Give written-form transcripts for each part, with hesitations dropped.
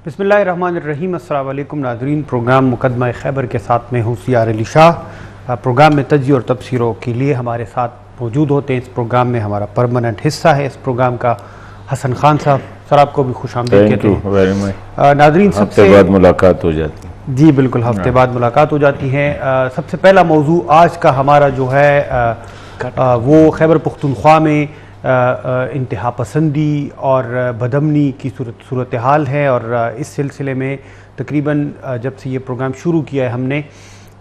بسم اللہ الرحمن الرحیم۔ السلام علیکم ناظرین، پروگرام مقدمہ خیبر کے ساتھ میں ہوں سیار علی شاہ۔ پروگرام میں تجزیے اور تبصروں کے لیے ہمارے ساتھ موجود ہوتے ہیں۔ اس پروگرام میں ہمارا پرماننٹ حصہ ہے اس پروگرام کا حسن خان صاحب۔ سر آپ کو بھی خوش آمدید کہتے ہیں۔ ناظرین سب سے بعد ملاقات ہو جاتی ہے۔ جی بالکل، ہفتے بعد ملاقات ہو جاتی ہے۔ سب سے پہلا موضوع آج کا ہمارا جو ہے وہ خیبر پختونخوا میں انتہا پسندی اور بدامنی کی صورتحال ہے، اور اس سلسلے میں تقریباً جب سے یہ پروگرام شروع کیا ہے ہم نے،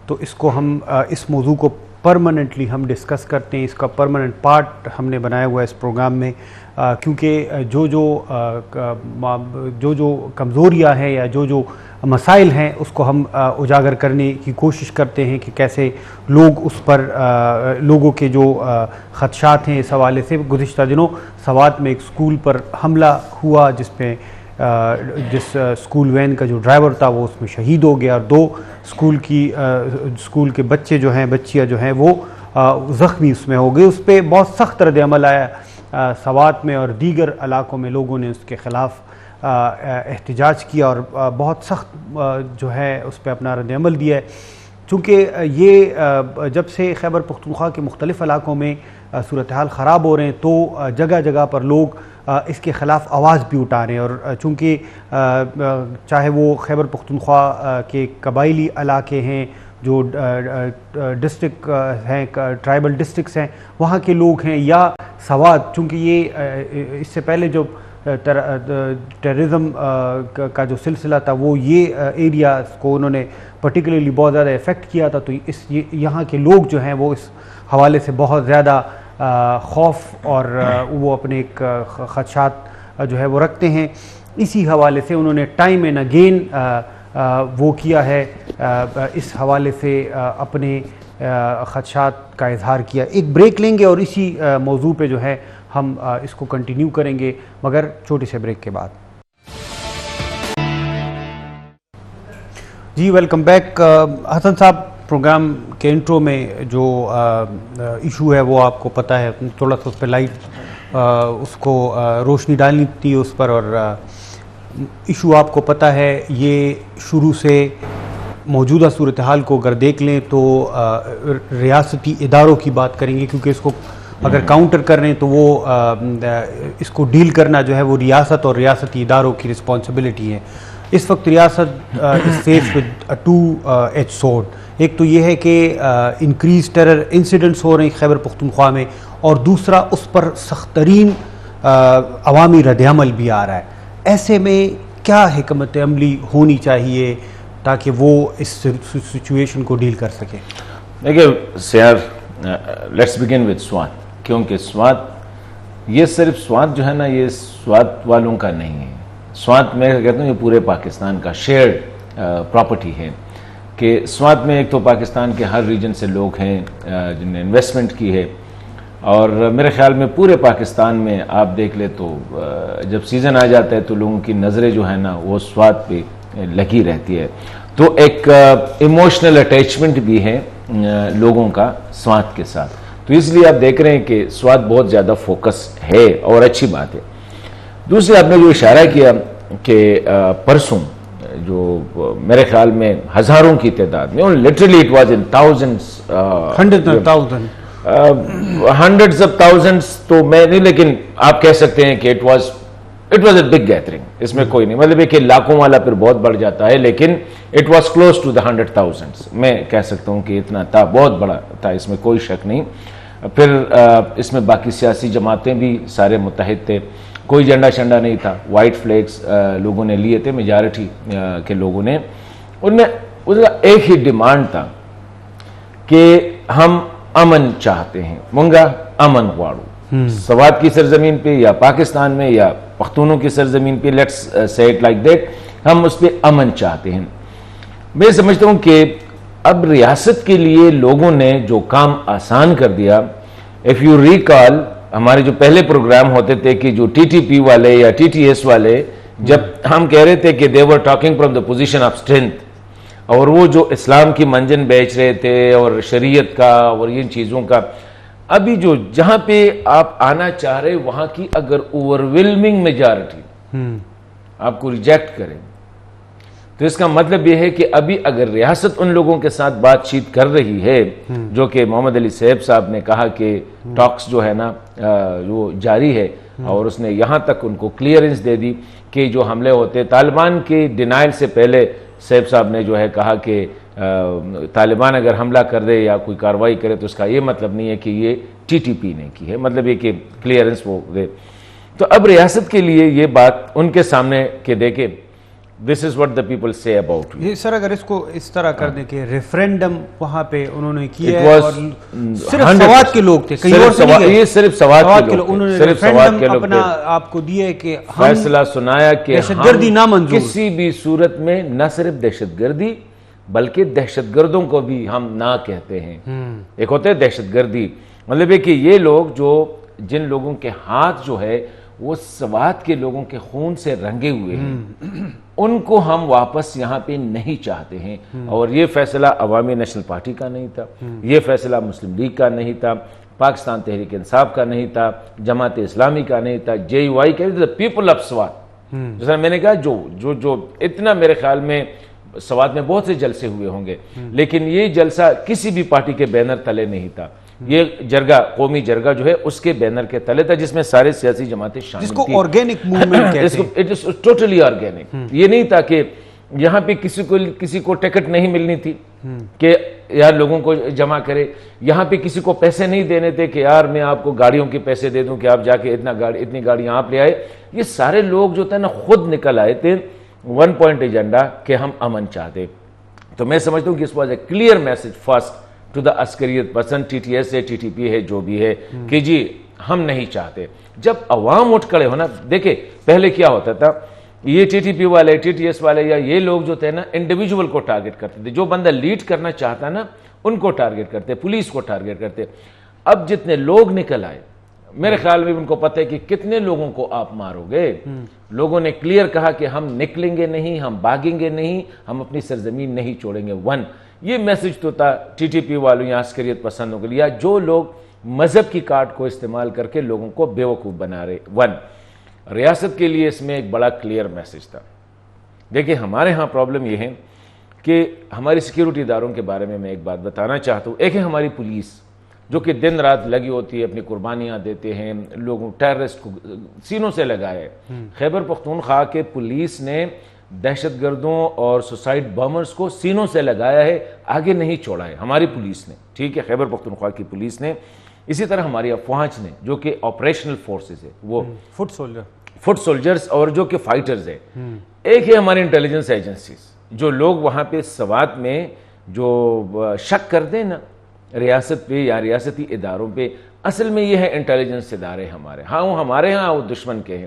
تو اس کو ہم اس موضوع کو پرماننٹلی ہم ڈسکس کرتے ہیں۔ اس کا پرماننٹ پارٹ ہم نے بنایا ہوا ہے اس پروگرام میں، کیونکہ جو کمزوریاں ہیں یا جو مسائل ہیں اس کو ہم اجاگر کرنے کی کوشش کرتے ہیں کہ کیسے لوگ اس پر لوگوں کے جو خدشات ہیں اس حوالے سے۔ گزشتہ دنوں سوات میں ایک سکول پر حملہ ہوا جس سکول وین کا جو ڈرائیور تھا وہ اس میں شہید ہو گیا، اور دو سکول کے بچے جو ہیں بچیاں جو ہیں وہ زخمی اس میں ہو گئے۔ اس پہ بہت سخت رد عمل آیا سوات میں، اور دیگر علاقوں میں لوگوں نے اس کے خلاف احتجاج کیا اور بہت سخت جو ہے اس پہ اپنا رد عمل دیا ہے۔ چونکہ یہ جب سے خیبر پختونخوا کے مختلف علاقوں میں صورتحال خراب ہو رہے ہیں تو جگہ جگہ پر لوگ اس کے خلاف آواز بھی اٹھا رہے ہیں، اور چونکہ چاہے وہ خیبر پختونخوا کے قبائلی علاقے ہیں، جو ڈسٹرکٹ ہیں، ٹرائبل ڈسٹرکٹس ہیں، وہاں کے لوگ ہیں، یا سوات، چونکہ یہ اس سے پہلے جو ٹیررزم کا جو سلسلہ تھا وہ یہ ایریا کو انہوں نے پرٹیکولرلی بہت زیادہ افیکٹ کیا تھا، تو یہاں کے لوگ جو ہیں وہ اس حوالے سے بہت زیادہ خوف اور وہ اپنے ایک خدشات جو ہے وہ رکھتے ہیں۔ اسی حوالے سے انہوں نے ٹائم اینڈ اگین وہ کیا ہے، اس حوالے سے اپنے خدشات کا اظہار کیا۔ ایک بریک لیں گے اور اسی موضوع پہ جو ہے ہم اس کو کنٹینیو کریں گے، مگر چھوٹے سے بریک کے بعد۔ جی ویلکم بیک۔ حسن صاحب، پروگرام کے انٹرو میں جو ایشو ہے وہ آپ کو پتہ ہے، تھوڑا سا اس پہ لائٹ اس کو روشنی ڈالنی تھی اس پر، اور ایشو آپ کو پتہ ہے یہ شروع سے موجودہ صورتحال کو اگر دیکھ لیں تو ریاستی اداروں کی بات کریں گے، کیونکہ اس کو اگر کاؤنٹر کر رہے ہیں تو وہ اس کو ڈیل کرنا جو ہے وہ ریاست اور ریاستی اداروں کی رسپانسبلٹی ہے۔ اس وقت ریاست is face with two edge sword. ایک تو یہ ہے کہ انکریز ٹیرر انسیڈنٹس ہو رہے ہیں خیبر پختونخوا میں، اور دوسرا اس پر سخت ترین عوامی رد عمل بھی آ رہا ہے۔ ایسے میں کیا حکمت عملی ہونی چاہیے تاکہ وہ اس سچویشن کو ڈیل کر سکے؟ دیکھیے سیار، لیٹس بگن وتھ سوات، کیونکہ سوات یہ صرف سوات جو ہے نا، یہ سوات والوں کا نہیں ہے۔ سوات میں کہتا ہوں یہ پورے پاکستان کا شیئرڈ پراپرٹی ہے، کہ سوات میں ایک تو پاکستان کے ہر ریجن سے لوگ ہیں جن نے انویسٹمنٹ کی ہے، اور میرے خیال میں پورے پاکستان میں آپ دیکھ لیں تو جب سیزن آ جاتا ہے تو لوگوں کی نظریں جو ہے نا وہ سوات پہ لگی رہتی ہے، تو ایک ایموشنل اٹیچمنٹ بھی ہے لوگوں کا سوات کے ساتھ، تو اس لیے آپ دیکھ رہے ہیں کہ سوات بہت زیادہ فوکس ہے، اور اچھی بات ہے۔ دوسرے آپ نے جو اشارہ کیا کہ پرسوں جو میرے خیال میں ہزاروں کی تعداد میں، literally it was in thousands, hundreds of thousands تو میں نہیں، لیکن آپ کہہ سکتے ہیں کہ it was a big gathering, اس میں کوئی نہیں، مطلب ہے کہ لاکھوں والا پھر بہت بڑھ جاتا ہے، لیکن it was close to the 100,000، میں کہہ سکتا ہوں کہ اتنا تھا، بہت بڑا تھا، اس میں کوئی شک نہیں۔ پھر اس میں باقی سیاسی جماعتیں بھی سارے متحد تھے، کوئی جھنڈا شنڈا نہیں تھا، وائٹ فلیگز لوگوں نے لیے تھے، میجارٹی کے لوگوں نے، ان میں اس کا ایک ہی ڈیمانڈ تھا کہ ہم امن چاہتے ہیں، منگا امن واڑو، سوات کی سرزمین پہ یا پاکستان میں یا پختونوں کی سرزمین پہ، let's say it like that, ہم اس پہ امن چاہتے ہیں۔ میں سمجھتا ہوں کہ اب ریاست کے لیے لوگوں نے جو کام آسان کر دیا، اف یو ریکال ہمارے جو پہلے پروگرام ہوتے تھے کہ جو ٹی ٹی پی والے یا ٹی ٹی ایس والے، جب ہم کہہ رہے تھے کہ they were talking from the position of strength، اور وہ جو اسلام کی منجن بیچ رہے تھے اور شریعت کا اور ان چیزوں کا، ابھی جو جہاں پہ آپ آنا چاہ رہے وہاں کی اگر اوور ویلمنگ میجارٹی آپ کو ریجیکٹ کریں تو اس کا مطلب یہ ہے کہ ابھی اگر ریاست ان لوگوں کے ساتھ بات چیت کر رہی ہے جو کہ محمد علی صاحب صاحب نے کہا کہ ٹاکس جو ہے نا وہ جاری ہے، اور اس نے یہاں تک ان کو کلیئرنس دے دی کہ جو حملے ہوتے طالبان کے ڈینائل سے پہلے صاحب صاحب نے جو ہے کہا کہ طالبان اگر حملہ کر دے یا کوئی کارروائی کرے تو اس کا یہ مطلب نہیں ہے کہ یہ ٹی ٹی پی نے کی ہے، مطلب یہ کہ کلیئرنس وہ دے۔ تو اب ریاست کے لیے یہ بات ان کے سامنے کہ دیکھیں this is what the people say about you. یہ سر اگر اس کو اس طرح کر دیں کہ ریفرینڈم وہاں پہ انہوں نے کیا It ہے was اور صرف سوات کے لوگ تھے، کہیں اور سے نہیں گئے، یہ صرف سوات کے لوگ انہوں نے صرف سوات کے ریفرینڈم لوگ اپنا آپ کو دیا ہے کہ ہم فیصلہ سنایا کہ دہشت گردی ہم نامنظور، کسی بھی صورت میں نہ صرف دہشت گردی بلکہ دہشت گردوں کو بھی ہم نہ کہتے ہیں۔ ایک ہوتے ہے دہشت گردی، مطلب ہے کہ یہ لوگ جو جن لوگوں کے ہاتھ جو ہے وہ سوات کے لوگوں کے خون سے رنگے ہوئے ہیں، ان کو ہم واپس یہاں پہ نہیں چاہتے ہیں۔ اور یہ فیصلہ عوامی نیشنل پارٹی کا نہیں تھا، یہ فیصلہ مسلم لیگ کا نہیں تھا، پاکستان تحریک انصاف کا نہیں تھا، جماعت اسلامی کا نہیں تھا، جے یو آئی کا، پیپل آف سوات۔ جیسا میں نے کہا جو اتنا میرے خیال میں سوات میں بہت سے جلسے ہوئے ہوں گے، لیکن یہ جلسہ کسی بھی پارٹی کے بینر تلے نہیں تھا، یہ جرگہ قومی جرگہ جو ہے اس کے بینر کے تلے تھا، جس میں سارے سیاسی جماعتیں شامل تھیں، جس کو آرگینک موومنٹ کہتے ہیں۔ It is totally organic. یہ نہیں تھا کہ یہاں پہ کسی کو ٹکٹ نہیں ملنی تھی کہ یار لوگوں کو جمع کرے، یہاں پہ کسی کو پیسے نہیں دینے تھے کہ یار میں آپ کو گاڑیوں کے پیسے دے دوں کہ آپ جا کے اتنی گاڑیاں آپ لے آئے۔ یہ سارے لوگ جو تھے نا خود نکل آئے تھے، ون پوائنٹ ایجنڈا کہ ہم امن چاہتے۔ تو میں سمجھتا ہوں کہ اس was a clear message first to the عسکریت پسند، ٹی ٹی ایس ہے، ٹی ٹی پی ہے، جو بھی ہے، کہ جی ہم نہیں چاہتے۔ جب عوام اٹھ کھڑے ہونا، دیکھیں پہلے کیا ہوتا تھا، یہ ٹی ٹی پی والے، ٹی ٹی ایس والے یا یہ لوگ جو تھے نا انڈیویجول کو ٹارگٹ کرتے تھے، جو بندہ لیڈ کرنا چاہتا نا ان کو ٹارگٹ کرتے، پولیس کو ٹارگٹ کرتے۔ اب جتنے لوگ نکل آئے، میرے خیال میں ان کو پتہ ہے کہ کتنے لوگوں کو آپ مارو گے۔ لوگوں نے کلیئر کہا کہ ہم نکلیں گے نہیں، ہم بھاگیں گے نہیں، ہم اپنی سرزمین نہیں چھوڑیں گے۔ یہ میسج تو تھا ٹی ٹی پی والوں یا عسکریت پسندوں کے لیے، جو لوگ مذہب کی کارڈ کو استعمال کر کے لوگوں کو بیوقوف بنا رہے۔ ریاست کے لیے اس میں ایک بڑا کلیئر میسج تھا۔ دیکھیں ہمارے ہاں پرابلم یہ ہے کہ ہماری سیکیورٹی اداروں کے بارے میں ایک بات بتانا چاہتا ہوں۔ ایک ہے ہماری پولیس جو کہ دن رات لگی ہوتی ہے، اپنی قربانیاں دیتے ہیں، لوگوں ٹیررسٹ کو سینوں سے لگائے۔ خیبر پختونخوا کے پولیس نے دہشت گردوں اور سوسائڈ بمرز کو سینوں سے لگایا ہے، آگے نہیں چھوڑا ہے ہماری پولیس نے، ٹھیک ہے، خیبر پختونخوا کی پولیس نے۔ اسی طرح ہماری افواج نے جو کہ آپریشنل فورسز ہے، وہ فٹ سولجرز اور جو کہ فائٹرز ہے۔ ایک ہے ہماری انٹیلیجنس ایجنسیز، جو لوگ وہاں پہ سوات میں جو شک کرتے ہیں نا ریاست پہ یا ریاستی اداروں پہ، اصل میں یہ ہے انٹیلیجنس ادارے ہمارے ہاں، وہ ہمارے ہاں وہ دشمن کے ہیں،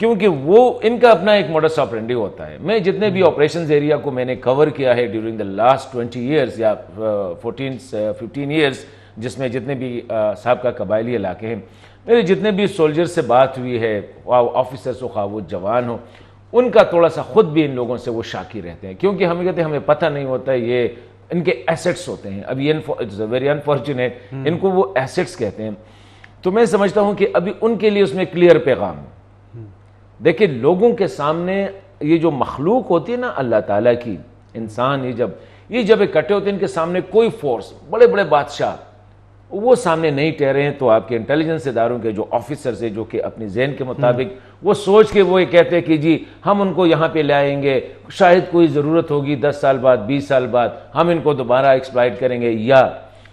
کیونکہ وہ ان کا اپنا ایک موڈس آپرینڈی ہوتا ہے۔ میں جتنے بھی آپریشنز ایریا کو میں نے کور کیا ہے ڈیورنگ دا لاسٹ 20 ایئرز یا 15 ایئرز، جس میں جتنے بھی سابقہ قبائلی علاقے ہیں، میرے جتنے بھی سولجر سے بات ہوئی ہے، آفیسرز ہو خواہ وہ جوان ہو، ان کا تھوڑا سا خود بھی ان لوگوں سے وہ شاکی رہتے ہیں، کیونکہ ہمیں کہتے ہیں ہمیں پتہ نہیں ہوتا یہ ان کے ایسٹس ہوتے ہیں۔ اب یہ ویری انفارچونیٹ، ان کو وہ ایسٹس کہتے ہیں۔ تو میں سمجھتا ہوں کہ ابھی ان کے لیے اس میں کلیئر پیغام ہے۔ دیکھیں لوگوں کے سامنے یہ جو مخلوق ہوتی ہے نا اللہ تعالیٰ کی، انسان یہ جب اکٹھے ہوتے ہیں، ان کے سامنے کوئی فورس، بڑے بڑے بادشاہ وہ سامنے نہیں ٹھہرے ہیں، تو آپ کے انٹیلیجنس اداروں کے جو آفیسرز ہیں جو کہ اپنی ذہن کے مطابق وہ سوچ کے وہ یہ کہتے ہیں کہ جی ہم ان کو یہاں پہ لائیں گے، شاید کوئی ضرورت ہوگی 10 سال بعد 20 سال بعد ہم ان کو دوبارہ ایکسپلائٹ کریں گے، یا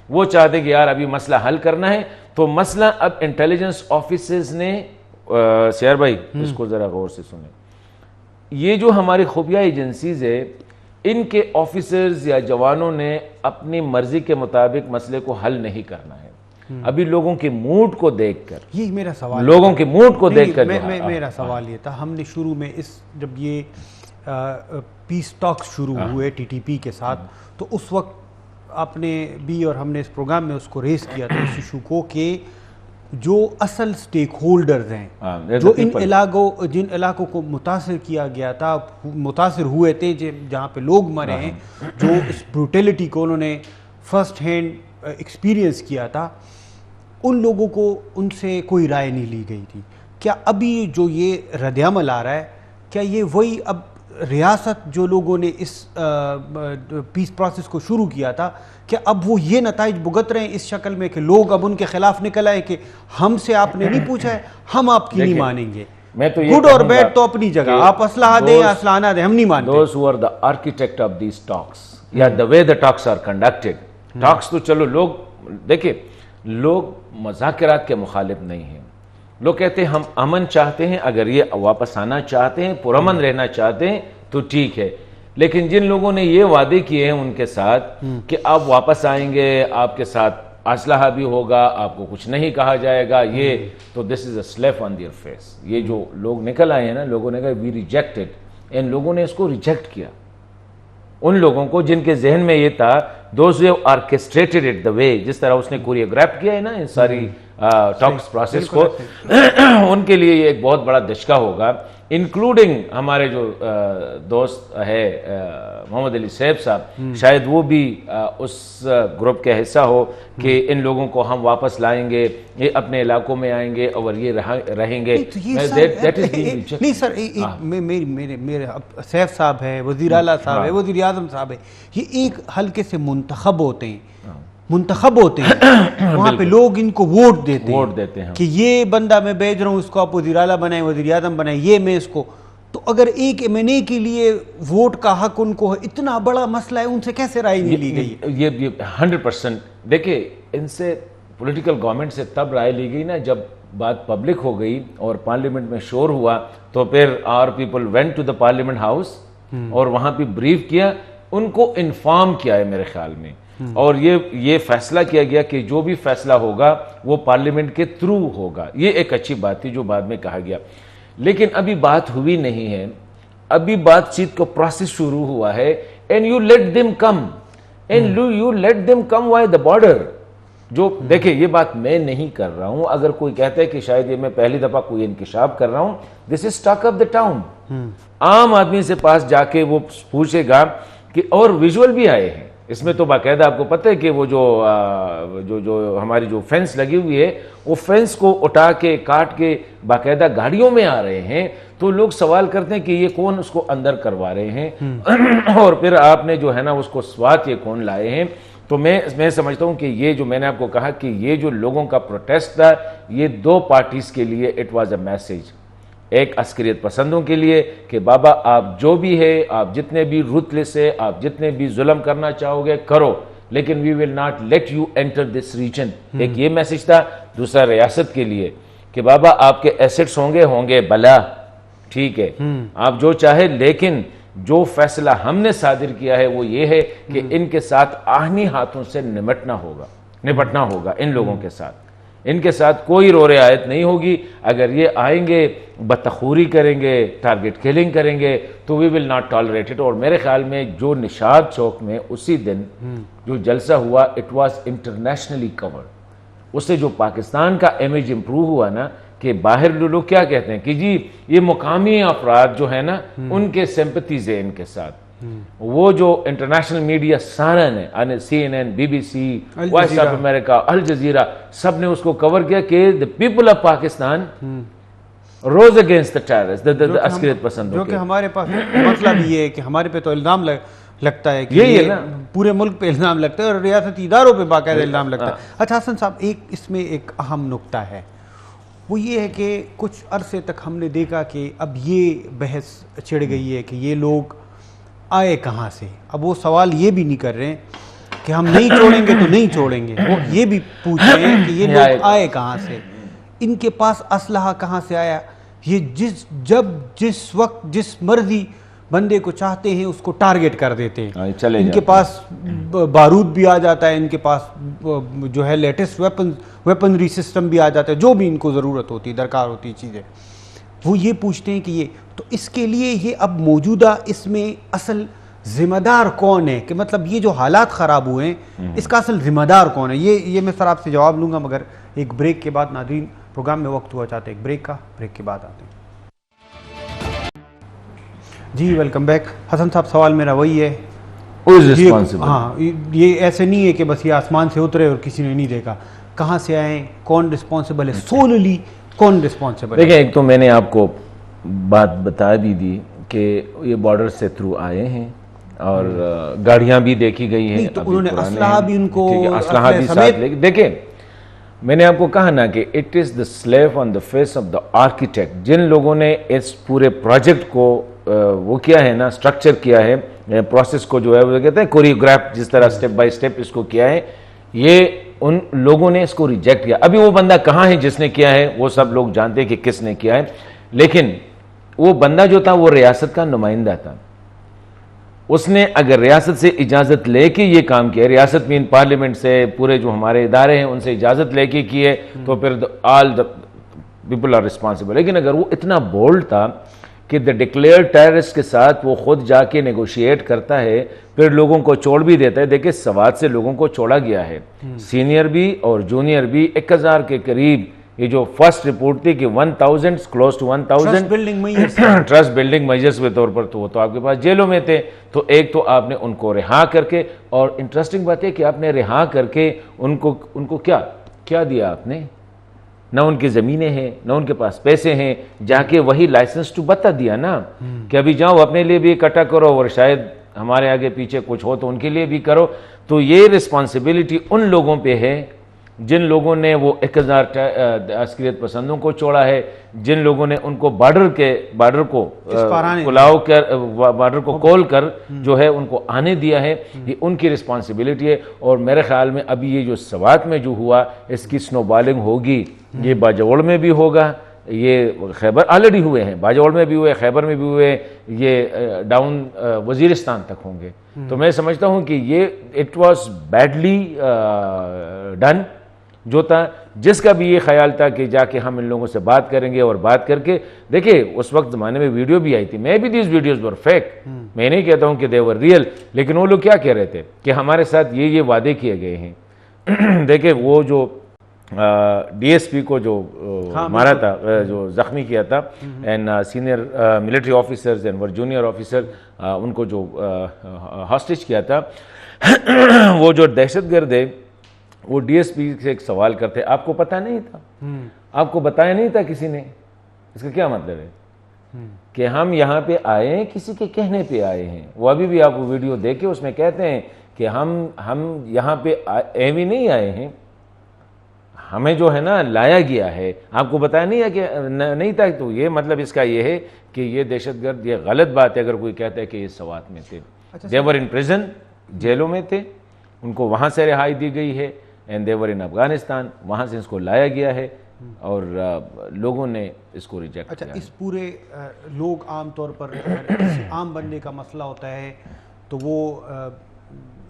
وہ چاہتے کہ یار ابھی مسئلہ حل کرنا ہے۔ تو مسئلہ اب انٹیلیجنس آفیسرز نے، سیار بھائی اس کو ذرا غور سے سنیں، یہ جو ہماری خفیہ ایجنسیز ہے ان کے آفیسرز یا جوانوں نے اپنی مرضی کے مطابق مسئلے کو حل نہیں کرنا ہے۔ ابھی لوگوں کے موڈ کو دیکھ کر، یہ میرا سوال، لوگوں کے موڈ کو دیکھ کر میرا سوال یہ تھا، ہم نے شروع میں جب یہ پیس ٹاکس شروع ہوئے ٹی ٹی پی کے ساتھ، تو اس وقت آپ نے بھی اور ہم نے اس پروگرام میں اس کو ریز کیا تھا اس ایشو کو کہ جو اصل سٹیک ہولڈرز ہیں، جو جن علاقوں کو متاثر کیا گیا تھا، متاثر ہوئے تھے، جہاں پہ لوگ مرے ہیں، جو اس بروٹیلٹی کو انہوں نے فرسٹ ہینڈ ایکسپیرینس کیا تھا، ان لوگوں کو ان سے کوئی رائے نہیں لی گئی تھی۔ کیا ابھی جو یہ رد عمل آ رہا ہے، کیا یہ وہی اب ریاست جو لوگوں نے اس پیس پروسیس کو شروع کیا تھا، کہ اب وہ یہ نتائج بھگت رہے ہیں اس شکل میں کہ لوگ اب ان کے خلاف نکل آئے کہ ہم سے آپ نے نہیں پوچھا ہے، ہم آپ کی نہیں مانیں گے. گڈ اور بیڈ تو اپنی جگہ، آپ اسلحہ دیں یا اسلحہ نہ دیں، ہم نہیں مانتے. Those who are the architect of these talks, یا the way the talks are conducted. talks تو چلو لوگ دیکھیں، لوگ مذاکرات کے مخالف نہیں ہیں. لوگ کہتے ہیں ہم امن چاہتے ہیں، اگر یہ واپس آنا چاہتے ہیں، پرامن رہنا چاہتے ہیں تو ٹھیک ہے. لیکن جن لوگوں نے یہ وعدے کیے ہیں ان کے ساتھ کہ آپ واپس آئیں گے، آپ کے ساتھ اسلحہ بھی ہوگا، آپ کو کچھ نہیں کہا جائے گا، یہ تو this is a slap on their face. یہ جو لوگ نکل آئے ہیں نا، لوگوں نے کہا وی ریجیکٹڈ، ان لوگوں نے اس کو ریجیکٹ کیا. ان لوگوں کو جن کے ذہن میں یہ تھا، دوز ہو آرکیسٹریٹڈ اٹ دا وے، جس طرح اس نے کوریوگراف کیا ہے نا ان ساری ٹاکس پروسیس کو، ان کے لیے یہ ایک بہت بڑا دھچکا ہوگا. انکلوڈنگ ہمارے جو دوست ہے محمد علی صاحب صاحب، شاید وہ بھی اس گروپ کا حصہ ہو کہ ان لوگوں کو ہم واپس لائیں گے، یہ اپنے علاقوں میں آئیں گے اور یہ رہیں گے. نہیں سر، میرے سیف صاحب ہے، وزیر اعلیٰ صاحب ہے، وزیر اعظم صاحب ہے، یہ ایک حلقے سے منتخب ہوتے ہیں، وہاں پہ لوگ ان کو ووٹ دیتے ہیں کہ یہ بندہ میں بھیج رہا ہوں، اس کو آپ وزیر اعلیٰ بنائیں، وزیر اعظم بنائیں، یہ میں اس کو. تو اگر ایک M&A کے لیے ووٹ کا حق ان کو اتنا بڑا مسئلہ ہے، ان سے کیسے رائے نہیں لی گئی؟ یہ 100%. دیکھیں، ان سے پولیٹیکل گورنمنٹ سے تب رائے لی گئی نا جب بات پبلک ہو گئی اور پارلیمنٹ میں شور ہوا، تو پھر our people went to the parliament house اور وہاں پہ بریف کیا، ان کو انفارم کیا ہے میرے خیال میں. اور یہ فیصلہ کیا گیا کہ جو بھی فیصلہ ہوگا وہ پارلیمنٹ کے تھرو ہوگا. یہ ایک اچھی بات تھی جو بعد میں کہا گیا. لیکن ابھی بات ہوئی نہیں ہے، ابھی بات چیت کا پروسیس شروع ہوا ہے. and you let them come and you let them come via the border. جو دیکھیں، یہ بات میں نہیں کر رہا ہوں. اگر کوئی کہتا ہے کہ شاید یہ میں پہلی دفعہ کوئی انکشاف کر رہا ہوں، this is talk of the town. عام آدمی سے پاس جا کے وہ پوچھے گا کہ، اور ویژول بھی آئے ہیں اس میں تو باقاعدہ. آپ کو پتہ ہے کہ وہ جو ہماری جو فینس لگی ہوئی ہے، وہ فینس کو اٹھا کے کاٹ کے باقاعدہ گاڑیوں میں آ رہے ہیں. تو لوگ سوال کرتے ہیں کہ یہ کون اس کو اندر کروا رہے ہیں، اور پھر آپ نے جو ہے نا اس کو سوات یہ کون لائے ہیں. تو میں سمجھتا ہوں کہ یہ جو میں نے آپ کو کہا کہ یہ جو لوگوں کا پروٹیسٹ تھا، یہ دو پارٹیز کے لیے اٹ واز اے میسج. ایک عسکریت پسندوں کے لیے کہ بابا آپ جو بھی ہے، آپ جتنے بھی روتلیس ہے، آپ جتنے بھی ظلم کرنا چاہو گے کرو، لیکن we will not let you enter this region. ایک یہ میسج تھا. دوسرا ریاست کے لیے کہ بابا آپ کے ایسٹس ہوں گے بلا، ٹھیک ہے، آپ جو چاہے، لیکن جو فیصلہ ہم نے صادر کیا ہے وہ یہ ہے کہ ان کے ساتھ آہنی ہاتھوں سے نپٹنا ہوگا ان لوگوں کے ساتھ. ان کے ساتھ کوئی رو رعایت نہیں ہوگی. اگر یہ آئیں گے، بدتخوری کریں گے، ٹارگٹ کلنگ کریں گے، تو وی ول ناٹ ٹالریٹ اٹ. اور میرے خیال میں جو نشاط چوک میں اسی دن جو جلسہ ہوا، اٹ واز انٹرنیشنلی کورڈ. اس سے جو پاکستان کا امیج امپروو ہوا نا، کہ باہر لوگ کیا کہتے ہیں کہ جی یہ مقامی افراد جو ہے نا، ان کے سمپتیز ہیں ان کے ساتھ. وہ جو انٹرنیشنل میڈیا سارا نے، CNN، BBC، voice of America, Al Jazeera, سب نے اس کو کور کیا کہ the people of Pakistan rose against the terrorists, the عسکریت پسندوں. جو کہ ہمارے پاس مسئلہ بھی یہ ہے کہ ہمارے پہ تو الزام لگتا ہے کہ یہ پورے ملک پہ الزام لگتا ہے اور ریاستی اداروں پہ باقاعدہ الزام لگتا ہے. اچھا حسن صاحب، اس میں ایک اہم نکتہ ہے، وہ یہ ہے کہ کچھ عرصے تک ہم نے دیکھا کہ اب یہ بحث چھڑ گئی ہے کہ یہ لوگ آئے کہاں سے. اب وہ سوال یہ بھی نہیں کر رہے ہیں کہ ہم نہیں چھوڑیں گے تو نہیں چھوڑیں گے، وہ یہ بھی پوچھ رہے ہیں کہ یہ لوگ آئے کہاں سے، ان کے پاس اسلحہ کہاں سے آیا. یہ جس وقت جس مرضی بندے کو چاہتے ہیں اس کو ٹارگٹ کر دیتے ہیں. ان کے پاس بارود بھی آ جاتا ہے، ان کے پاس جو ہے لیٹسٹ ویپنری سسٹم بھی آ جاتا ہے، جو بھی ان کو ضرورت ہوتی ہے، درکار ہوتی چیزیں. وہ یہ پوچھتے ہیں کہ یہ تو اس کے لیے یہ اب موجودہ اس میں اصل ذمہ دار کون ہے، کہ مطلب یہ جو حالات خراب ہوئے ہیں اس کا اصل ذمہ دار کون ہے. یہ میں سر آپ سے جواب لوں گا، مگر ایک بریک کے بعد. ناظرین، پروگرام میں وقت ہوا چاہتے ہیں ایک بریک کا، بریک کے بعد آتے ہیں. جی ویلکم بیک. حسن صاحب، سوال میرا وہی ہے، ہاں، یہ ایسے نہیں ہے کہ بس یہ آسمان سے اترے اور کسی نے نہیں دیکھا. کہاں سے آئے، کون رسپانسبل ہے، سوللی کون رسپانسبل ہے؟ دیکھیں، ایک تو میں نے آپ کو بات بتا بھی دی کہ یہ بارڈر سے تھرو آئے ہیں اور گاڑیاں بھی دیکھی گئی ہیں, انہوں نے اسلحہ بھی ان کو اسلحہ بھی ساتھ لے. دیکھیں میں نے آپ کو کہا نا کہ it is the slave on the face of the architect. جن لوگوں نے اس پورے پروجیکٹ کو وہ کیا ہے نا, اسٹرکچر کیا ہے, پروسیس کو جو ہے وہ کہتے ہیں کوریوگراف, جس طرح سٹیپ بائی سٹیپ اس کو کیا ہے, یہ ان لوگوں نے اس کو ریجیکٹ کیا. ابھی وہ بندہ کہاں ہے جس نے کیا ہے, وہ سب لوگ جانتے ہیں کہ کس نے کیا ہے, لیکن وہ بندہ جو تھا وہ ریاست کا نمائندہ تھا. اس نے اگر ریاست سے اجازت لے کے یہ کام کیا, ریاست میں پارلیمنٹ سے, پورے جو ہمارے ادارے ہیں ان سے اجازت لے کے کیے, تو پھر آل دا پیپل آر ریسپانسبل. لیکن اگر وہ اتنا بولڈ تھا کہ دا ڈکلیئر ٹیررسٹ کے ساتھ وہ خود جا کے نیگوشیٹ کرتا ہے, پھر لوگوں کو چھوڑ بھی دیتا ہے. دیکھیں سوات سے لوگوں کو چھوڑا گیا ہے, سینئر بھی اور جونیئر بھی. 1000 کے قریب, یہ جو فرسٹ رپورٹ تھی کہ 1000 close to 1000 trust building measures کے طور پر, تو وہ تو آپ کے پاس جیلوں میں تھے. تو ایک تو آپ نے ان کو رہا کر کے, اور انٹرسٹنگ بات ہے کہ آپ نے رہا کر کے ان کو کیا دیا آپ نے, نہ ان کی زمینیں ہیں نہ ان کے پاس پیسے ہیں, جا کے وہی لائسنس ٹو بتا دیا نا کہ ابھی جاؤ اپنے لیے بھی اکٹھا کرو, اور شاید ہمارے آگے پیچھے کچھ ہو تو ان کے لیے بھی کرو. تو یہ رسپانسبلٹی ان لوگوں پہ ہے جن لوگوں نے وہ 1000 عسکریت پسندوں کو چھوڑا ہے, جن لوگوں نے ان کو بارڈر کو کھول کر جو ہے ان کو آنے دیا ہے. یہ ان کی رسپانسبلٹی ہے. اور میرے خیال میں ابھی یہ جو سوات میں جو ہوا, اس کی سنو بالنگ ہوگی, یہ باجوڑ میں بھی ہوگا, یہ خیبر آلریڈی ہوئے ہیں, باجوڑ میں بھی ہوئے, خیبر میں بھی ہوئے, یہ ڈاؤن وزیرستان تک ہوں گے. تو میں سمجھتا ہوں کہ یہ اٹ واز بیڈلی ڈن جو تھا. جس کا بھی یہ خیال تھا کہ جا کے ہم ان لوگوں سے بات کریں گے, اور بات کر کے دیکھیں اس وقت زمانے میں ویڈیو بھی آئی تھی, میں بھی دیز ویڈیوز ور فیک, میں نہیں کہتا ہوں کہ دے ور ریئل, لیکن وہ لوگ کیا کہہ رہے تھے کہ ہمارے ساتھ یہ وعدے کیے گئے ہیں. دیکھیں وہ جو ڈی ایس پی کو جو مارا تھا, جو زخمی کیا تھا, and senior military officers and ور جونیئر آفیسر, ان کو جو ہاسٹیج کیا تھا, وہ جو دہشت گرد ہے وہ ڈی ایس پی سے ایک سوال کرتے, آپ کو پتہ نہیں تھا, آپ کو بتایا نہیں تھا کسی نے. اس کا کیا مطلب ہے کہ ہم یہاں پہ آئے ہیں کسی کے کہنے پہ آئے ہیں. وہ ابھی بھی آپ وہ ویڈیو دیکھیں, اس میں کہتے ہیں کہ ہم یہاں پہ ایویں نہیں آئے ہیں, ہمیں جو ہے نا لایا گیا ہے, آپ کو بتایا نہیں ہے کہ نہیں تھا. تو یہ مطلب اس کا یہ ہے کہ یہ دہشت گرد, یہ غلط بات ہے اگر کوئی کہتا ہے کہ یہ سوات میں تھے. دے ور ان پریزن, جیلوں میں تھے, ان کو وہاں سے رہائی دی گئی ہے, اینڈ دے ور ان افغانستان, وہاں سے اس کو لایا گیا ہے, اور لوگوں نے اس کو ریجیکٹ کیا. اس پورے لوگ عام طور پر عام بندے کا مسئلہ ہوتا ہے تو وہ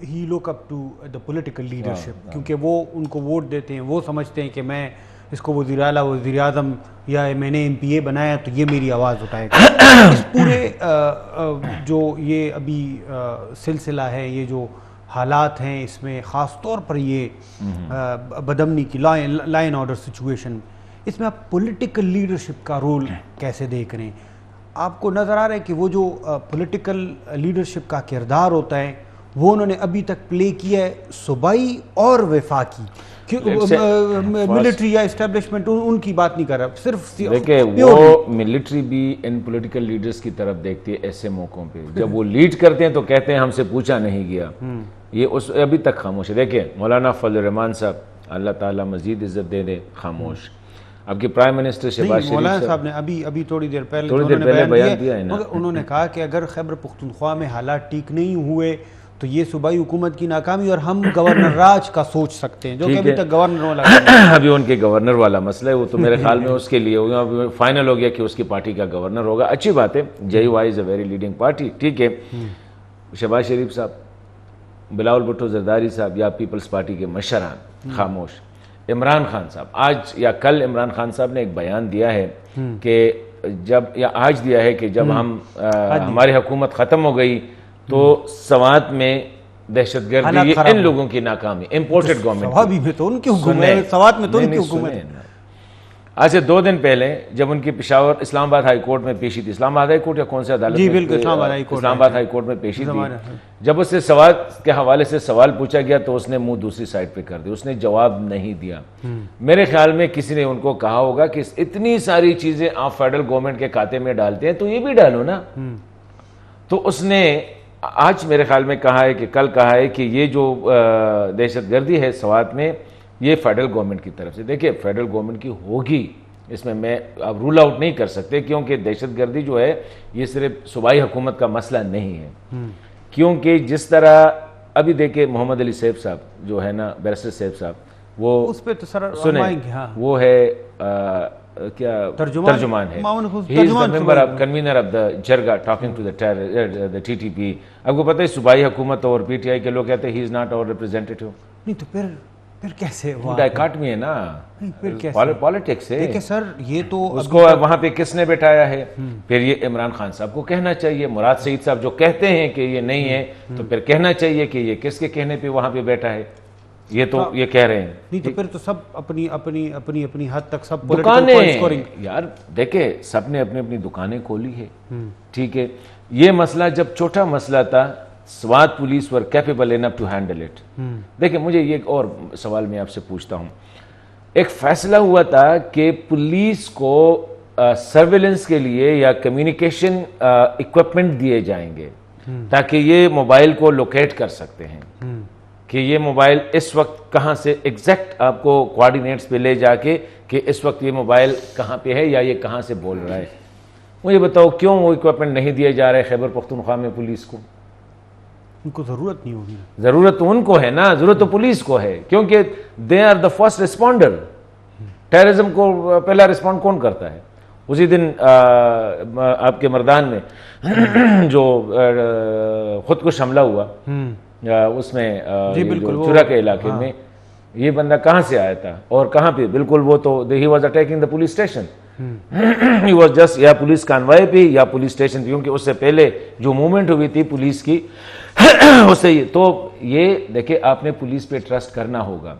ہی look up to the political leadership, کیونکہ وہ ان کو ووٹ دیتے ہیں, وہ سمجھتے ہیں کہ میں اس کو وزیر اعلیٰ, وزیر اعظم یا میں نے MP بنایا تو یہ میری آواز اٹھائے گا. اس پورے جو یہ ابھی سلسلہ ہے, یہ جو حالات ہیں, اس میں خاص طور پر یہ بدامنی کی لا اینڈ آرڈر سچویشن, اس میں آپ پولیٹیکل لیڈرشپ کا رول کیسے دیکھ رہے ہیں؟ آپ کو نظر آ رہا ہے کہ وہ جو پولیٹیکل لیڈرشپ کا کردار ہوتا ہے وہ انہوں نے ابھی تک پلے کیا ہے صوبائی اور وفاقی, ملٹری یا اسٹیبلشمنٹ ان کی بات نہیں کر رہا, صرف دیکھیں وہ ملٹری بھی ان پولیٹیکل لیڈرز کی طرف دیکھتی ہے ایسے موقعوں پہ. جب وہ لیڈ کرتے ہیں تو کہتے ہیں ہم سے پوچھا نہیں گیا, یہ اس ابھی تک خاموش ہے. دیکھیں مولانا فضل الرحمان صاحب, اللہ تعالیٰ مزید عزت دے دے, خاموش. آپ کے پرائم منسٹر شہباز شریف مولانا صاحب نے ابھی تھوڑی دیر پہلے بیان دیا ہے, انہوں نے کہا کہ اگر خیبر پختونخوا میں حالات ٹھیک نہیں ہوئے تو یہ صوبائی حکومت کی ناکامی, اور ہم گورنر راج کا سوچ سکتے ہیں, جو کہ ابھی تک گورنر والا ابھی ان کے گورنر والا مسئلہ ہے. وہ تو میرے خیال میں اس کے لیے فائنل ہو گیا کہ اس کی پارٹی کا گورنر ہوگا. اچھی بات ہے, JUI is a very leading party, ٹھیک ہے. شہباز شریف صاحب, بلاول بھٹو زرداری صاحب, یا پیپلز پارٹی کے مشران خاموش. عمران خان صاحب, آج یا کل عمران خان صاحب نے ایک بیان دیا ہے کہ آج دیا ہے کہ جب ہماری حکومت ختم ہو گئی تو سوات میں دہشت گردی ان لوگوں کی ناکامی, امپورٹڈ گورنمنٹ. سوات میں تو ان کی حکومت. آج سے 2 دن پہلے جب ان کی پشاور اسلام آباد ہائی کورٹ میں پیشی تھی, اسلام آباد ہائی کورٹ یا کون سی عدالت, جی بالکل اسلام آباد ہائی کورٹ میں پیشی تھی, جب اس سے سوات کے حوالے سے سوال پوچھا گیا تو اس نے منہ دوسری سائڈ پہ کر دیا, اس نے جواب نہیں دیا. میرے خیال میں کسی نے ان کو کہا ہوگا کہ اتنی ساری چیزیں آپ فیڈرل گورنمنٹ کے کھاتے میں ڈالتے ہیں تو یہ بھی ڈالو نا, تو اس نے آج میرے خیال میں کہا ہے کہ کل کہا ہے کہ یہ جو دہشت گردی ہے سوات میں یہ فیڈرل گورنمنٹ کی طرف سے. دیکھیں فیڈرل گورنمنٹ کی ہوگی, اس میں اب رول آؤٹ نہیں کر سکتے, کیونکہ دہشت گردی جو ہے یہ صرف صوبائی حکومت کا مسئلہ نہیں ہے. کیونکہ جس طرح ابھی دیکھیں محمد علی سیف صاحب جو ہے نا, بیرسٹر سیف صاحب, وہ اس پہ تو سر سنیں وہ ہے کیا ترجمان ہے, he is the member of convener of the jirga talking to the T T P. آپ کو پتہ ہے صوبائی حکومت اور پی ٹی آئی کے لوگ کہتے ہیں ہی از ناٹ آور ریپرزینٹیٹو. نہیں تو پھر کیسے ڈائیکاٹمی ہے نا, پالیٹکس ہے. دیکھیں سر یہ تو اس کو وہاں پہ کس نے بٹھایا ہے؟ پھر یہ عمران خان صاحب کو کہنا چاہیے. مراد سعید صاحب جو کہتے ہیں کہ یہ نہیں ہے تو پھر کہنا چاہیے کہ یہ کس کے کہنے پہ وہاں پہ بیٹھا ہے. یہ تو یہ کہہ رہے ہیں. نہیں تو پھر تو سب اپنی حد تک سب دکانیں یار دیکھیں سب نے اپنی اپنی دکانیں کھولی ہے. ٹھیک ہے, یہ مسئلہ جب چھوٹا مسئلہ تھا Swat police were capable enough to handle it. دیکھیں مجھے یہ ایک اور سوال میں آپ سے پوچھتا ہوں. ایک فیصلہ ہوا تھا کہ پولیس کو سرویلنس کے لیے یا کمیونیکیشن اکوپمنٹ دیے جائیں گے تاکہ یہ موبائل کو لوکیٹ کر سکتے ہیں کہ یہ موبائل اس وقت کہاں سے ایگزیکٹ آپ کو کوآرڈینیٹس پہ لے جا کے کہ اس وقت یہ موبائل کہاں پہ ہے یا یہ کہاں سے بول رہا ہے. مجھے بتاؤ کیوں وہ اکوپمنٹ نہیں دیے جا رہے خیبر پختونخوا میں پولیس کو؟ ان کو ضرورت نہیں ہوگی. ضرورت تو ان کو ہے نا, ضرورت تو پولیس کو ہے, کیونکہ they are the first responder. Terrorism کو پہلا رسپونڈ کون کرتا ہے؟ اسی دن آپ کے مردان میں جو خودکش حملہ ہوا اس میں چورا کے علاقے میں, یہ بندہ کہاں سے آیا تھا اور کہاں پہ؟ بالکل وہ تو he was attacking the police station. He was just یا پولیس کانوائے پہ یا پولیس اسٹیشن, کیونکہ اس سے پہلے جو موومنٹ ہوئی تھی پولیس کی اس سے. تو یہ دیکھیں آپ نے پولیس پہ ٹرسٹ کرنا ہوگا.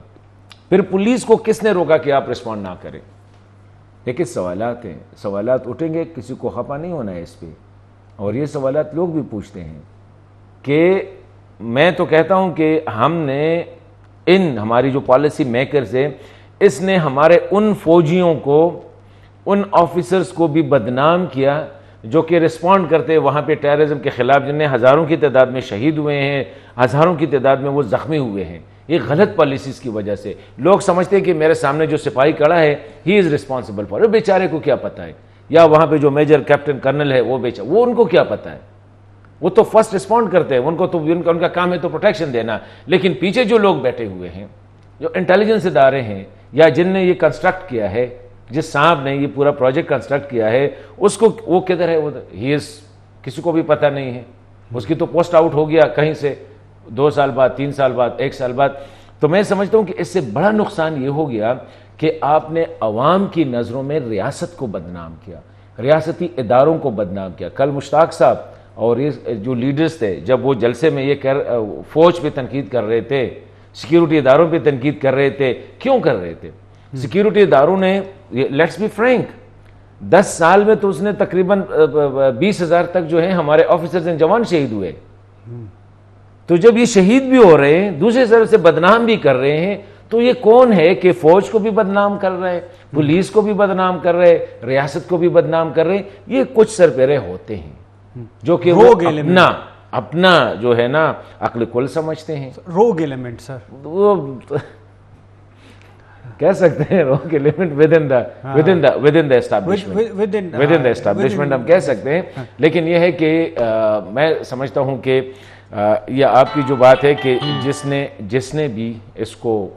پھر پولیس کو کس نے روکا کہ آپ رسپونڈ نہ کریں؟ دیکھیں سوالات ہیں, سوالات اٹھیں گے, کسی کو خفا نہیں ہونا ہے اس پہ. اور یہ سوالات لوگ بھی پوچھتے ہیں کہ میں تو کہتا ہوں کہ ہم نے ہماری جو پالیسی میکرز ہیں اس نے ہمارے ان فوجیوں کو, ان آفیسرز کو بھی بدنام کیا جو کہ رسپونڈ کرتے وہاں پہ ٹیررزم کے خلاف, جن نے ہزاروں کی تعداد میں شہید ہوئے ہیں, ہزاروں کی تعداد میں وہ زخمی ہوئے ہیں. یہ غلط پالیسیز کی وجہ سے لوگ سمجھتے ہیں کہ میرے سامنے جو سپاہی کھڑا ہے ہی از ریسپانسبل فار, بیچارے کو کیا پتہ ہے, یا وہاں پہ جو میجر کیپٹن کرنل ہے وہ ان کو کیا پتہ ہے, وہ تو فرسٹ رسپونڈ کرتے ہیں, ان کو تو ان کا کام ہے تو پروٹیکشن دینا. لیکن پیچھے جو لوگ بیٹھے ہوئے ہیں, جو انٹیلیجنس ادارے ہیں یا جن نے یہ کنسٹرکٹ کیا ہے, جس صاحب نے یہ پورا پروجیکٹ کنسٹرکٹ کیا ہے, اس کو وہ کدھر ہے؟ وہ کسی کو بھی پتہ نہیں ہے. اس کی تو پوسٹ آؤٹ ہو گیا کہیں سے 2 سال بعد, 3 سال بعد, 1 سال بعد. تو میں سمجھتا ہوں کہ اس سے بڑا نقصان یہ ہو گیا کہ آپ نے عوام کی نظروں میں ریاست کو بدنام کیا, ریاستی اداروں کو بدنام کیا. کل مشتاق صاحب اور یہ جو لیڈرز تھے جب وہ جلسے میں یہ فوج پہ تنقید کر رہے تھے, سیکیورٹی اداروں پہ تنقید کر رہے تھے, کیوں کر رہے تھے؟ سیکیورٹی اداروں نے, لیٹس بی فرینک, 10 سال میں تو اس نے تقریباً 20,000 تک جو ہیں ہمارے آفیسرز اینڈ جوان شہید ہوئے. تو جب یہ شہید بھی ہو رہے ہیں, دوسرے طرف سے بدنام بھی کر رہے ہیں, تو یہ کون ہے کہ فوج کو بھی بدنام کر رہے ہیں, پولیس کو بھی بدنام کر رہے, ریاست کو بھی بدنام کر رہے ہیں؟ یہ کچھ سربراہ ہوتے ہیں جو کہ وہ اپنا جو ہے نا عقل کل سمجھتے ہیں. روگ ایلیمنٹ سر, وہ کہہ سکتے ہیں روگ ایلیمنٹ ودن دا اسٹیبلشمنٹ ہم کہہ سکتے ہیں. لیکن یہ ہے کہ میں سمجھتا ہوں کہ یہ آپ کی جو بات ہے کہ جس نے بھی اس کو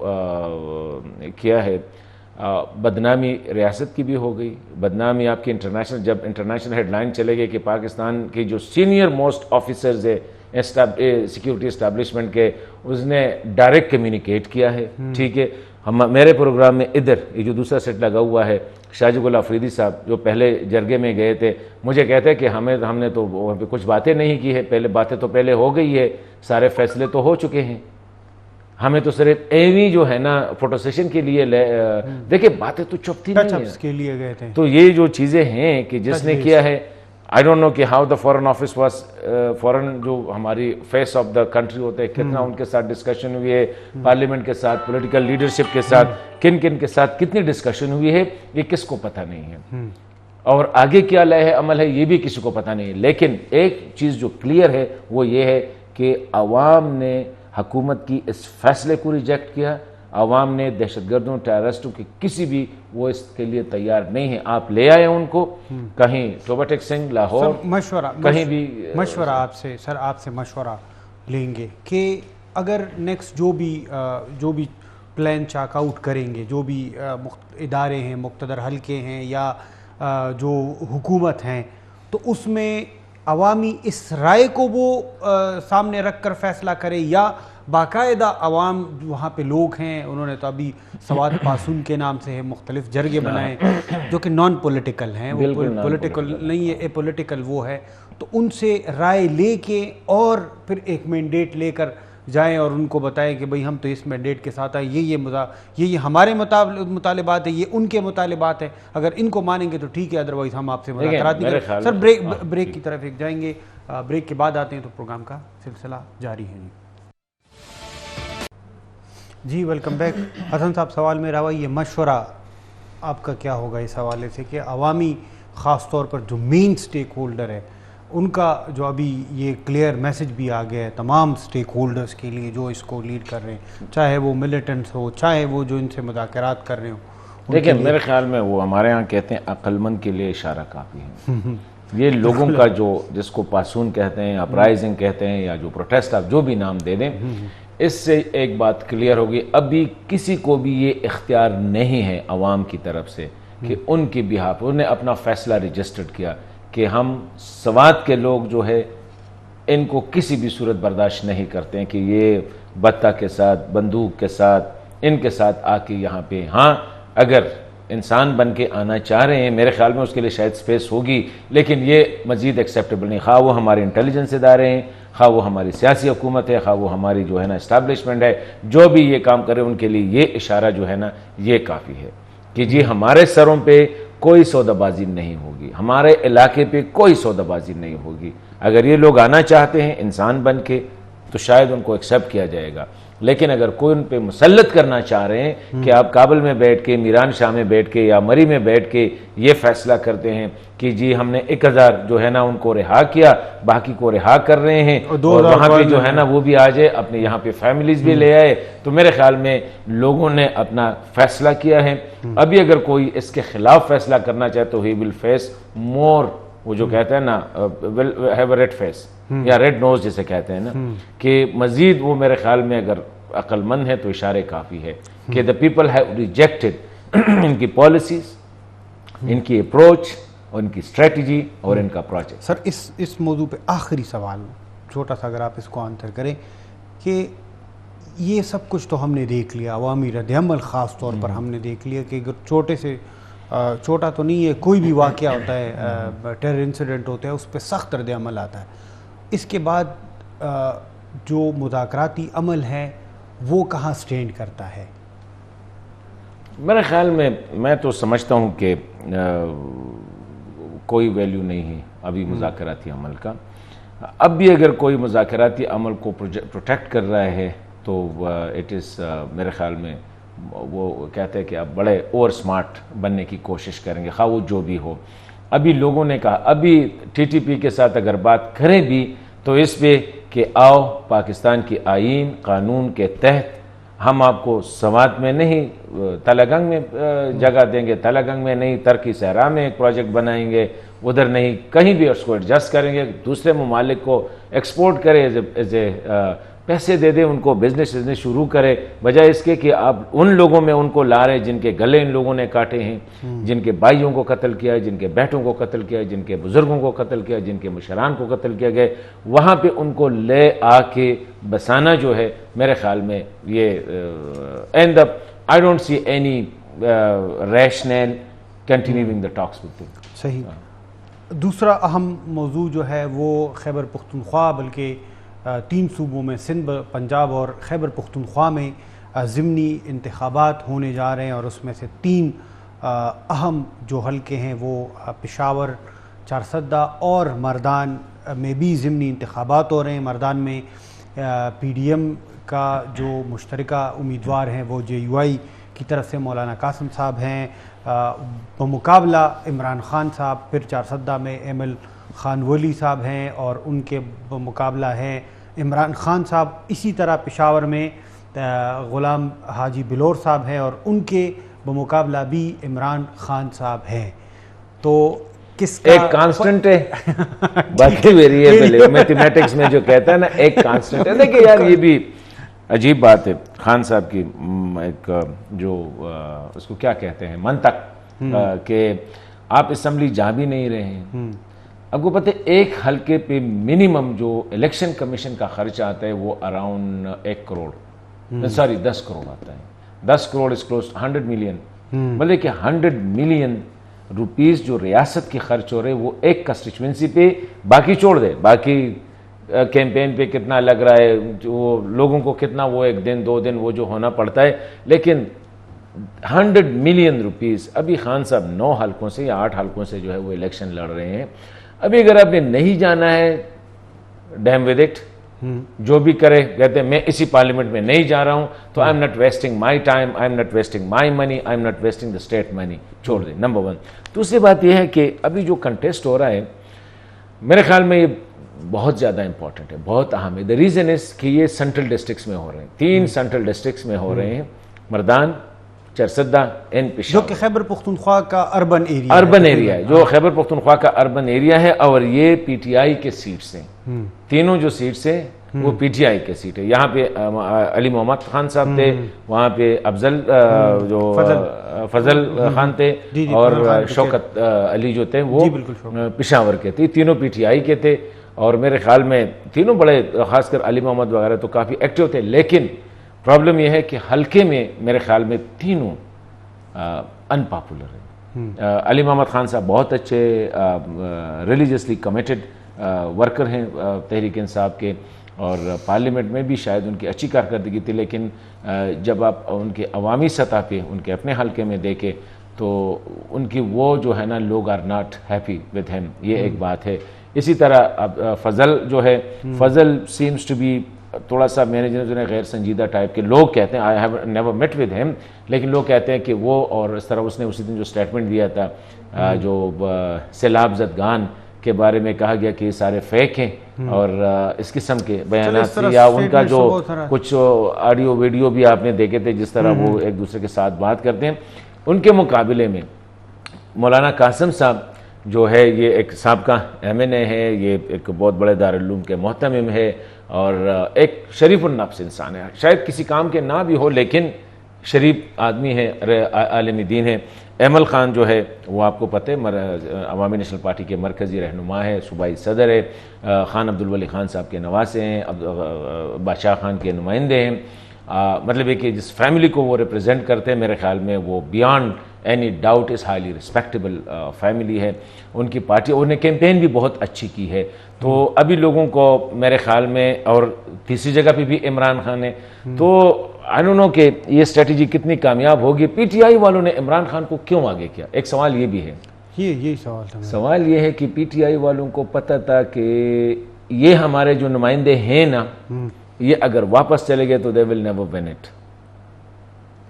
کیا ہے, بدنامی ریاست کی بھی ہو گئی, بدنامی آپ کی انٹرنیشنل, جب انٹرنیشنل ہیڈ لائن چلے گئے کہ پاکستان کی جو سینئر موسٹ آفیسرز ہے سیکیورٹی اسٹیبلشمنٹ کے, اس نے ڈائریکٹ کمیونیکیٹ کیا ہے. ٹھیک ہے, میرے پروگرام میں ادھر یہ جو دوسرا سیٹ لگا ہوا ہے, شاہ جی گل افریدی صاحب جو پہلے جرگے میں گئے تھے, مجھے کہتے ہیں کہ ہم نے تو وہاں پہ کچھ باتیں نہیں کی ہے, پہلے باتیں تو پہلے ہو گئی ہے, سارے فیصلے تو ہو چکے ہیں, ہمیں تو صرف ایویں جو ہے نا فوٹو سیشن کے لیے دیکھیں باتیں تو چپتی نہیں ہیں کے لیے گئے تھے. تو یہ جو چیزیں ہیں کہ جس نے کیا ہے, آئی ڈونٹ نو کہ how the foreign office was, foreign جو ہماری فیس آف دا کنٹری ہوتے ہیں, کتنا ان کے ساتھ ڈسکشن ہوئی ہے, پارلیمنٹ کے ساتھ, پولیٹیکل لیڈرشپ کے ساتھ, کن کے ساتھ کتنی ڈسکشن ہوئی ہے, یہ کس کو پتہ نہیں ہے. اور آگے کیا لائحہ عمل ہے یہ بھی کسی کو پتہ نہیں ہے. لیکن ایک چیز جو کلیئر ہے وہ یہ ہے کہ عوام نے حکومت کی اس فیصلے کو ریجیکٹ کیا. عوام نے دہشت گردوں ٹیررسٹوں کی کسی بھی وہ اس کے لیے تیار نہیں ہے. آپ لے آئے ان کو کہیں ٹوبہ ٹیک سنگھ لاہور کہیں بھی مشورہ آپ سے سر آپ سے مشورہ لیں گے کہ اگر نیکسٹ جو بھی پلان چاک آؤٹ کریں گے، جو بھی ادارے ہیں، مقتدر حلقے ہیں یا جو حکومت ہیں، تو اس میں عوامی اس رائے کو وہ سامنے رکھ کر فیصلہ کرے یا باقاعدہ عوام وہاں پہ لوگ ہیں، انہوں نے تو ابھی سوات پاسون کے نام سے ہے مختلف جرگے بنائے جو کہ نان پولیٹیکل ہیں، وہ پولیٹیکل نہیں ہے، اے پولیٹیکل وہ ہے، تو ان سے رائے لے کے اور پھر ایک مینڈیٹ لے کر جائیں اور ان کو بتائیں کہ بھئی ہم تو اس مینڈیٹ کے ساتھ آئے، یہ ہمارے مطالبات ہیں، یہ ان کے مطالبات ہیں، اگر ان کو مانیں گے تو ٹھیک ہے، ادروائز ہم آپ سے مذاکرات نہیں کریں. سر بریک کی طرف ایک جائیں گے، بریک کے بعد آتے ہیں تو پروگرام کا سلسلہ جاری ہے. جی ویلکم بیک. حسن صاحب سوال میرا ہوا، یہ مشورہ آپ کا کیا ہوگا اس حوالے سے کہ عوامی خاص طور پر جو مین سٹیک ہولڈر ہے ان کا جو ابھی یہ کلیئر میسج بھی آ گیا ہے تمام سٹیک ہولڈرز کے لیے جو اس کو لیڈ کر رہے ہیں، چاہے وہ ملیٹنٹس ہو، چاہے وہ جو ان سے مذاکرات کر رہے ہوں. دیکھیں میرے خیال میں وہ ہمارے ہاں کہتے ہیں عقل مند کے لیے اشارہ کافی ہے. یہ لوگوں کا جو جس کو پاسون کہتے ہیں، اپرائزنگ کہتے ہیں، یا جو پروٹیسٹ آپ جو بھی نام دے دیں، اس سے ایک بات کلیئر ہوگی، ابھی کسی کو بھی یہ اختیار نہیں ہے عوام کی طرف سے کہ ان کی بہاف انہوں نے اپنا فیصلہ رجسٹرڈ کیا کہ ہم سوات کے لوگ جو ہے ان کو کسی بھی صورت برداشت نہیں کرتے ہیں کہ یہ بتہ کے ساتھ بندوق کے ساتھ ان کے ساتھ آ کے یہاں پہ، ہاں اگر انسان بن کے آنا چاہ رہے ہیں میرے خیال میں اس کے لیے شاید سپیس ہوگی، لیکن یہ مزید ایکسیپٹیبل نہیں. خواہ وہ ہمارے انٹیلیجنس ادارے ہیں، خواہ وہ ہماری سیاسی حکومت ہے، خواہ وہ ہماری جو ہے نا اسٹیبلشمنٹ ہے، جو بھی یہ کام کرے ان کے لیے یہ اشارہ جو ہے نا یہ کافی ہے کہ جی ہمارے سروں پہ کوئی سودہ بازی نہیں ہوگی، ہمارے علاقے پہ کوئی سودہ بازی نہیں ہوگی. اگر یہ لوگ آنا چاہتے ہیں انسان بن کے تو شاید ان کو ایکسیپٹ کیا جائے گا، لیکن اگر کوئی ان پہ مسلط کرنا چاہ رہے ہیں کہ آپ کابل میں بیٹھ کے، میران شاہ میں بیٹھ کے یا مری میں بیٹھ کے یہ فیصلہ کرتے ہیں کہ جی ہم نے 1000 جو ہے نا ان کو رہا کیا، باقی کو رہا کر رہے ہیں اور وہاں پہ جو ہے نا وہ بھی آ جائے، اپنے یہاں پہ فیملیز بھی لے آئے، تو میرے خیال میں لوگوں نے اپنا فیصلہ کیا ہے. ابھی اگر کوئی اس کے خلاف فیصلہ کرنا چاہے تو ہی ول فیس مور، وہ جو کہتے ہیں نا will have a red face یا ریڈ نوز جسے کہتے ہیں نا، کہ مزید وہ میرے خیال میں اگر عقل مند ہے تو اشارے کافی ہے کہ the people have rejected ان کی پالیسیز، ان کی اپروچ اور ان کی اسٹریٹجی اور ان کا پروجیکٹ. سر اس موضوع پہ آخری سوال چھوٹا سا اگر آپ اس کو آنسر کریں کہ یہ سب کچھ تو ہم نے دیکھ لیا، عوامی رد عمل خاص طور پر ہم نے دیکھ لیا کہ اگر چھوٹا تو نہیں ہے، کوئی بھی واقعہ ہوتا ہے، ٹیرر انسیڈنٹ ہوتا ہے، اس پہ سخت رد عمل آتا ہے. اس کے بعد جو مذاکراتی عمل ہے وہ کہاں سٹینڈ کرتا ہے؟ میرے خیال میں تو سمجھتا ہوں کہ کوئی ویلیو نہیں ہے ابھی مذاکراتی عمل کا. اب بھی اگر کوئی مذاکراتی عمل کو پروٹیکٹ کر رہا ہے تو اٹ از میرے خیال میں وہ کہتے ہیں کہ اب بڑے اوور سمارٹ بننے کی کوشش کریں گے، خواہ وہ جو بھی ہو. ابھی لوگوں نے کہا، ابھی ٹی ٹی پی کے ساتھ اگر بات کریں بھی تو اس پہ کہ آؤ پاکستان کی آئین قانون کے تحت ہم آپ کو سوات میں نہیں تلگنگ میں جگہ دیں گے، تلگنگ میں نہیں، ترکی صحرا میں ایک پروجیکٹ بنائیں گے، ادھر نہیں، کہیں بھی اس کو ایڈجسٹ کریں گے، دوسرے ممالک کو ایکسپورٹ کرے ایز اے پیسے دے دیں ان کو، بزنس شروع کرے، بجائے اس کے کہ آپ ان لوگوں میں ان کو لا رہے جن کے گلے ان لوگوں نے کاٹے ہیں، جن کے بھائیوں کو قتل کیا ہے، جن کے بیٹوں کو قتل کیا ہے، جن کے بزرگوں کو قتل کیا ہے، جن کے مشران کو قتل کیا گئے، وہاں پہ ان کو لے آ کے بسانا جو ہے میرے خیال میں یہ and up I don't see any rational continuing the talks with them. صحیح. دوسرا اہم موضوع جو ہے وہ خیبر پختونخوا، بلکہ 3 صوبوں میں سندھ، پنجاب اور خیبر پختونخوا میں ضمنی انتخابات ہونے جا رہے ہیں، اور اس میں سے 3 اہم جو حلقے ہیں وہ پشاور، چارسدہ اور مردان میں بھی ضمنی انتخابات ہو رہے ہیں. مردان میں پی ڈی ایم کا جو مشترکہ امیدوار ہیں وہ جے یو آئی کی طرف سے مولانا قاسم صاحب ہیں، بمقابلہ عمران خان صاحب، پھر چارسدہ میں ایمل خان ولی صاحب ہیں اور ان کے بمقابلہ ہیں عمران خان صاحب، اسی طرح پشاور میں غلام حاجی بلور صاحب ہیں اور ان کے بمقابلہ بھی عمران خان صاحب ہیں. تو کس کا ایک کانسٹنٹ ہے باقی ویریبل ہے. میتھمیٹکس میں جو کہتا ہے نا ایک کانسٹنٹ ہے. دیکھیں یار یہ بھی عجیب بات ہے خان صاحب کی، ایک جو اس کو کیا کہتے ہیں منطق، کہ آپ اسمبلی جا بھی نہیں رہے ہیں. آپ کو پتہ ہے ایک حلقے پہ منیمم جو الیکشن کمیشن کا خرچ آتا ہے وہ اراؤنڈ 1 کروڑ، سوری 10 کروڑ آتا ہے. 10 کروڑ از کلوز 100 ملین. بولے کہ 100 ملین روپیز جو ریاست کی خرچ ہو رہے وہ ایک کنسٹیچوئنسی پہ، باقی چھوڑ دے، باقی کیمپین پہ کتنا لگ رہا ہے، جو لوگوں کو کتنا وہ 1 دن 2 دن وہ جو ہونا پڑتا ہے، لیکن 100 ملین روپیز. ابھی خان صاحب 9 حلقوں سے یا 8 حلقوں سے جو ہے وہ الیکشن لڑ رہے ہیں. ابھی اگر آپ نے نہیں جانا ہے ڈیم ود اٹ، جو بھی کرے، کہتے ہیں میں اسی پارلیمنٹ میں نہیں جا رہا ہوں تو I am not wasting my time, I am not wasting my money, I am not wasting the state money, چھوڑ دیں. نمبر 1. دوسری بات یہ ہے کہ ابھی جو کنٹیسٹ ہو رہا ہے میرے خیال میں یہ بہت زیادہ امپورٹنٹ ہے، بہت اہم ہے. دا ریزن از کہ یہ سینٹرل ڈسٹرکٹس میں ہو رہے ہیں، 3 سینٹرل ڈسٹرکٹس میں ہو رہے ہیں، مردان، چرسدہ اینڈ پشاور، جو کہ خیبر پختونخوا کا اربن ایریا ہے، جو خیبر پختونخوا کا اربن ایریا ہے. اور یہ پی ٹی آئی کے سیٹس ہیں، تینوں جو سیٹس ہیں وہ پی ٹی آئی کے سیٹ ہے. یہاں پہ علی محمد خان صاحب تھے، وہاں پہ افضل جو فضل خان تھے، اور شوکت علی جو تھے وہ پشاور کے تھے. تینوں پی ٹی آئی کے تھے اور میرے خیال میں تینوں بڑے، خاص کر علی محمد وغیرہ تو کافی ایکٹیو تھے. لیکن پرابلم یہ ہے کہ حلقے میں میرے خیال میں تینوں ان پاپولر ہیں. علی محمد خان صاحب بہت اچھے ریلیجیسلی کمیٹڈ ورکر ہیں تحریک انصاف کے، اور پارلیمنٹ میں بھی شاید ان کی اچھی کارکردگی تھی. لیکن جب آپ ان کے عوامی سطح پہ ان کے اپنے حلقے میں دیکھیں تو ان کی وہ جو ہے نا لوگ are not happy with him, یہ ایک بات ہے. اسی طرح اب فضل جو ہے، فضل سیمز ٹو بی تھوڑا سا میں نے جو غیر سنجیدہ ٹائپ کے لوگ کہتے ہیں، I have never met with him, لیکن لوگ کہتے ہیں کہ وہ، اور اس طرح اس نے اسی دن جو اسٹیٹمنٹ دیا تھا جو سیلاب زدگان کے بارے میں کہا گیا کہ یہ سارے فیک ہیں، اور اس قسم کے بیانات، یا ان کا جو کچھ آڈیو ویڈیو بھی آپ نے دیکھے تھے جس طرح وہ ایک دوسرے کے ساتھ بات کرتے ہیں. ان کے مقابلے میں مولانا قاسم صاحب جو ہے یہ ایک سابقہ ایم این اے ہے، یہ ایک بہت بڑے دارالعلوم کے محتمم ہے اور ایک شریف النفس انسان ہے. شاید کسی کام کے نہ بھی ہو لیکن شریف آدمی ہے، عالم دین ہے. ایمل خان جو ہے وہ آپ کو پتہ ہے عوامی نیشنل پارٹی کے مرکزی رہنما ہے، صوبائی صدر ہے، خان عبدالولی خان صاحب کے نواسے ہیں، بادشاہ خان کے نمائندے ہیں. مطلب ہے کہ جس فیملی کو وہ ریپرزینٹ کرتے ہیں میرے خیال میں وہ beyond any doubt is highly respectable family ہے. ان کی پارٹی، انہوں نے کیمپین بھی بہت اچھی کی ہے. تو ابھی لوگوں کو میرے خیال میں، اور تیسری جگہ پہ بھی عمران خان ہے، تو آئی ڈونٹ نو کہ یہ اسٹریٹجی کتنی کامیاب ہوگی. پی ٹی آئی والوں نے عمران خان کو کیوں آگے کیا؟ ایک سوال یہ بھی ہے، یہی سوال تھا. سوال یہ ہے کہ پی ٹی آئی والوں کو پتہ تھا کہ یہ ہمارے جو نمائندے ہیں نا، یہ اگر واپس چلے گئے تو دے ول نیور ون اٹ،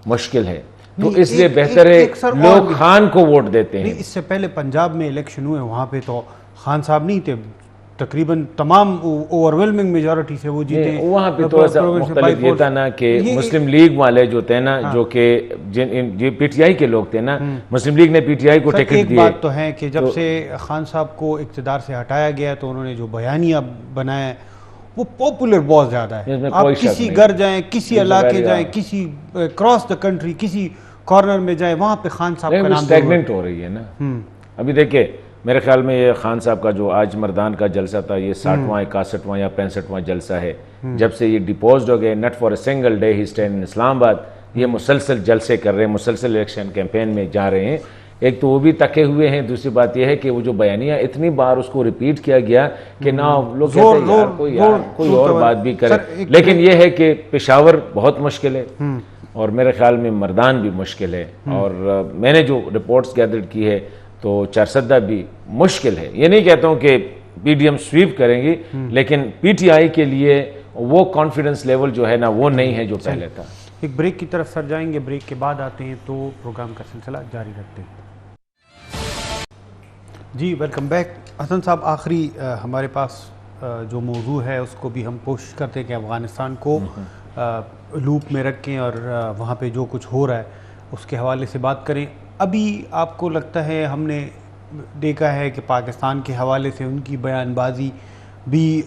مشکل ہے. تو اس لیے بہتر ہے لوگ خان کو ووٹ دیتے ہیں. اس سے پہلے پنجاب میں الیکشن ہوئے، وہاں پہ تو خان صاحب نہیں تھے، تقریباً تمام اوور ویلمنگ میجورٹی سے وہ جیتے. وہاں پہ تو ایسا مختلف یہ تھا نا کہ مسلم لیگ والے جو تھے نا، جو کہ پی ٹی آئی کے لوگ تھے نا، مسلم لیگ نے پی ٹی آئی کو ٹکٹ دی. ایک بات تو ہے کہ جب سے خان صاحب کو اقتدار سے ہٹایا گیا تو انہوں نے جو بیانیہ بنایا وہ پاپولر بہت زیادہ ہے. آپ کسی گھر جائیں، کسی علاقے جائیں، کسی کراس دا کنٹری کسی کارنر میں جائیں، وہاں پہ خان صاحب کا نام اسٹیگننٹ ہو رہی ہے نا. ابھی دیکھیں میرے خیال میں یہ خان صاحب کا جو آج مردان کا جلسہ تھا، یہ 60واں 61واں یا 65واں جلسہ ہے. جب سے یہ ڈیپوزڈ ہو گئے، not for a single day he stand in Islamabad, یہ مسلسل جلسے کر رہے ہیں، مسلسل الیکشن کیمپین میں جا رہے ہیں. ایک تو وہ بھی تکے ہوئے ہیں، دوسری بات یہ ہے کہ وہ جو بیانیہ اتنی بار اس کو ریپیٹ کیا گیا کہ نہ لوگ کہتے ہیں یار کوئی اور بات بھی کرے. لیکن یہ ہے کہ پشاور بہت مشکل ہے اور میرے خیال میں مردان بھی مشکل ہے، اور میں نے جو رپورٹس گیدر کی ہے تو چارسدہ بھی مشکل ہے. یہ نہیں کہتا ہوں کہ پی ڈی ایم سویپ کریں گی، لیکن پی ٹی آئی کے لیے وہ کانفیڈنس لیول جو ہے نا وہ نہیں ہے جو پہلے تھا. ایک بریک کی طرف سر جائیں گے, بریک کے بعد آتے ہیں تو پروگرام کا سلسلہ جاری رکھتے ہیں. جی ویلکم بیک. حسن صاحب, آخری ہمارے پاس جو موضوع ہے اس کو بھی ہم کوشش کرتے ہیں کہ افغانستان کو لوپ میں رکھیں اور وہاں پہ جو کچھ ہو رہا ہے اس کے حوالے سے بات کریں. ابھی آپ کو لگتا ہے, ہم نے دیکھا ہے کہ پاکستان کے حوالے سے ان کی بیان بازی بھی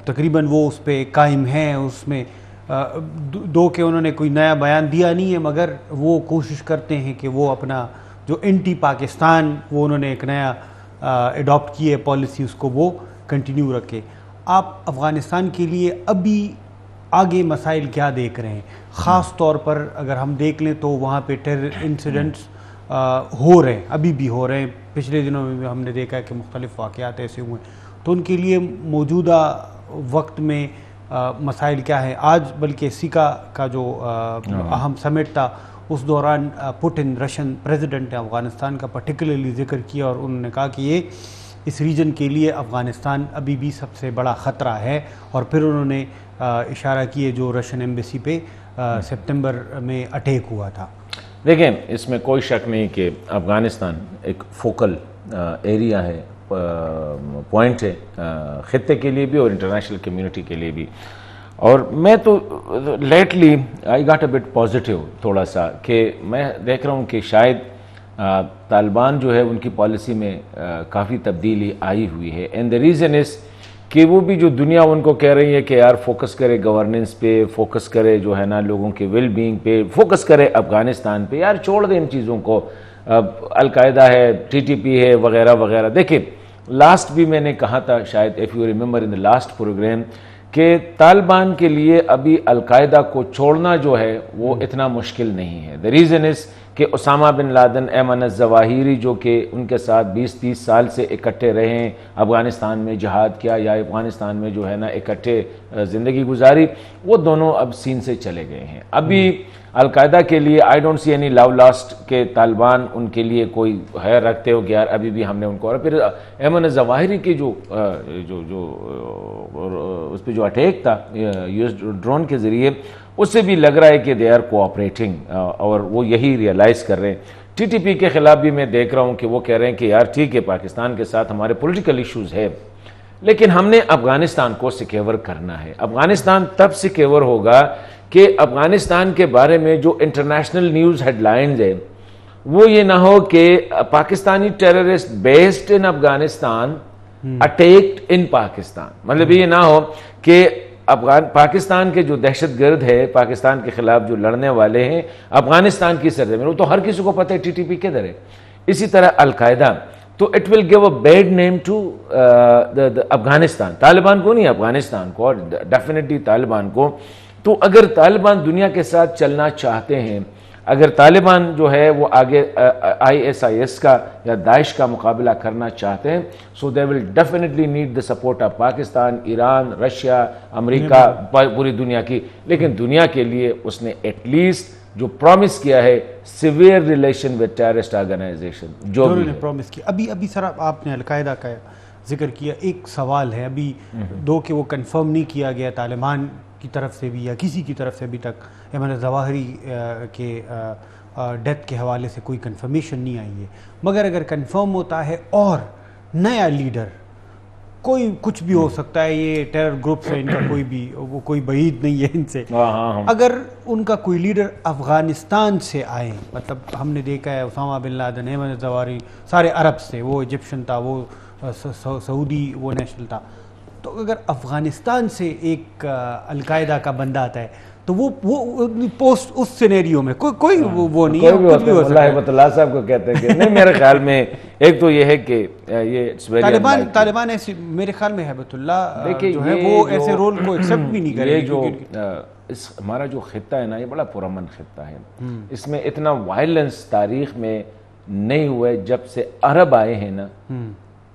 تقریباً وہ اس پہ قائم ہیں, اس میں دو کہ انہوں نے کوئی نیا بیان دیا نہیں ہے, مگر وہ کوشش کرتے ہیں کہ وہ اپنا جو اینٹی پاکستان وہ انہوں نے ایک نیا ایڈاپٹ کی ہے پالیسی, اس کو وہ کنٹینیو رکھے. آپ افغانستان کے لیے ابھی آگے مسائل کیا دیکھ رہے ہیں؟ خاص طور پر اگر ہم دیکھ لیں تو وہاں پہ ٹیرر انسیڈنٹس ہو رہے ہیں, ابھی بھی ہو رہے ہیں. پچھلے دنوں میں بھی ہم نے دیکھا ہے کہ مختلف واقعات ایسے ہوئے ہیں. تو ان کے لیے موجودہ وقت میں مسائل کیا ہیں؟ آج بلکہ سیکا کا جو اہم سمٹ تھا اس دوران پوٹن رشین پریزیڈنٹ نے افغانستان کا پرٹیکولرلی ذکر کیا اور انہوں نے کہا کہ یہ اس ریجن کے لیے افغانستان ابھی بھی سب سے بڑا خطرہ ہے. اور پھر انہوں نے اشارہ کیے جو رشین ایمبیسی پہ سپتمبر میں اٹیک ہوا تھا. دیکھیں, اس میں کوئی شک نہیں کہ افغانستان ایک فوکل ایریا ہے, پوائنٹ ہے خطے کے لیے بھی اور انٹرنیشنل کمیونٹی کے لیے بھی. اور میں تو lately I got a but positive تھوڑا سا, کہ میں دیکھ رہا ہوں کہ شاید طالبان جو ہے ان کی پالیسی میں کافی تبدیلی آئی ہوئی ہے. اینڈ دا ریزن از کہ وہ بھی جو دنیا ان کو کہہ رہی ہے کہ یار فوکس کرے گورننس پہ, فوکس کرے جو ہے نا لوگوں کے ویل بینگ پہ, فوکس کرے افغانستان پہ, یار چھوڑ دیں ان چیزوں کو. القاعدہ ہے, ٹی ٹی پی ہے, وغیرہ وغیرہ. دیکھیں لاسٹ بھی میں نے کہا تھا شاید, if you remember in the last program, کہ طالبان کے لیے ابھی القاعدہ کو چھوڑنا جو ہے وہ اتنا مشکل نہیں ہے. دا ریزن از کہ اسامہ بن لادن, ایمن الظواہری جو کہ ان کے ساتھ 20-30 سال سے اکٹھے رہے ہیں, افغانستان میں جہاد کیا یا افغانستان میں جو ہے نا اکٹھے زندگی گزاری, وہ دونوں اب سین سے چلے گئے ہیں. ابھی القاعدہ کے لیے I don't see any love lost کہ طالبان ان کے لیے کوئی ہے رکھتے ہو کہ یار ابھی بھی ہم نے ان کو. اور پھر ایمن الظواہری کی جو اس پہ جو اٹیک تھا یو ایس ڈرون کے ذریعے, اس سے بھی لگ رہا ہے کہ دے آر کوآپریٹنگ, اور وہ یہی ریئلائز کر رہے ہیں. ٹی ٹی پی کے خلاف بھی میں دیکھ رہا ہوں کہ وہ کہہ رہے ہیں کہ یار ٹھیک ہے پاکستان کے ساتھ ہمارے پولیٹیکل ایشوز ہے, لیکن ہم نے افغانستان کو سیکیور کرنا ہے. افغانستان تب سیکیور ہوگا کہ افغانستان کے بارے میں جو انٹرنیشنل نیوز ہیڈ لائنز ہیں وہ یہ نہ ہو کہ Pakistani terrorist based in Afghanistan attacked in Pakistan. مطلب یہ نہ ہو کہ پاکستان کے جو دہشت گرد ہے پاکستان کے خلاف جو لڑنے والے ہیں افغانستان کی سرزمین, وہ تو ہر کسی کو پتہ ہے ٹی ٹی پی کدھر ہے. اسی طرح القاعدہ, تو it will give a bad name to Afghanistan, Taliban کو نہیں, افغانستان کو, اور ڈیفینیٹلی طالبان کو. تو اگر طالبان دنیا کے ساتھ چلنا چاہتے ہیں, اگر طالبان جو ہے وہ آگے ISIS کا یا داعش کا مقابلہ کرنا چاہتے ہیں, so they will definitely need the support of Pakistan, Iran, Russia, America, پوری دنیا کی. لیکن دنیا کے لیے اس نے ایٹ لیسٹ جو پرومس کیا ہے severe relation with terrorist organization, جو بھی نے پرومس کیا. ابھی سر آپ نے القاعدہ کا ذکر کیا, ایک سوال ہے ابھی دو کہ وہ کنفرم نہیں کیا گیا طالبان کی طرف سے بھی یا کسی کی طرف سے ابھی تک, ایمن الظواہری کے ڈیتھ کے حوالے سے کوئی کنفرمیشن نہیں آئی ہے. مگر اگر کنفرم ہوتا ہے اور نیا لیڈر, کوئی کچھ بھی ہو سکتا ہے, یہ ٹیرر گروپ سے ان کا کوئی بھی وہ کوئی بعید نہیں ہے ان سے, اگر ان کا کوئی لیڈر افغانستان سے آئے, مطلب ہم نے دیکھا ہے اسامہ بن لادن, ایمن الظواہری سارے عرب سے, وہ ایجپشن تھا, وہ سعودی وہ نیشنل تھا, تو اگر افغانستان سے ایک القاعدہ کا بندہ آتا ہے تو وہ پوسٹ اس سینیریو میں کوئی وہ نہیں ہے, کچھ بھی ہو سکتا ہے. ہبت اللہ صاحب کو کہتے ہیں کہ نہیں, میرے خیال میں ایک تو یہ ہے کہ یہ طالبان ایسے, میرے خیال میں ہبت اللہ جو ہے وہ ایسے رول کو ایکسیپٹ بھی نہیں کرے. یہ جو ہمارا جو خطہ ہے نا, یہ بڑا پرامن خطہ ہے, اس میں اتنا وائلنس تاریخ میں نہیں ہوا ہے جب سے عرب آئے ہیں نا,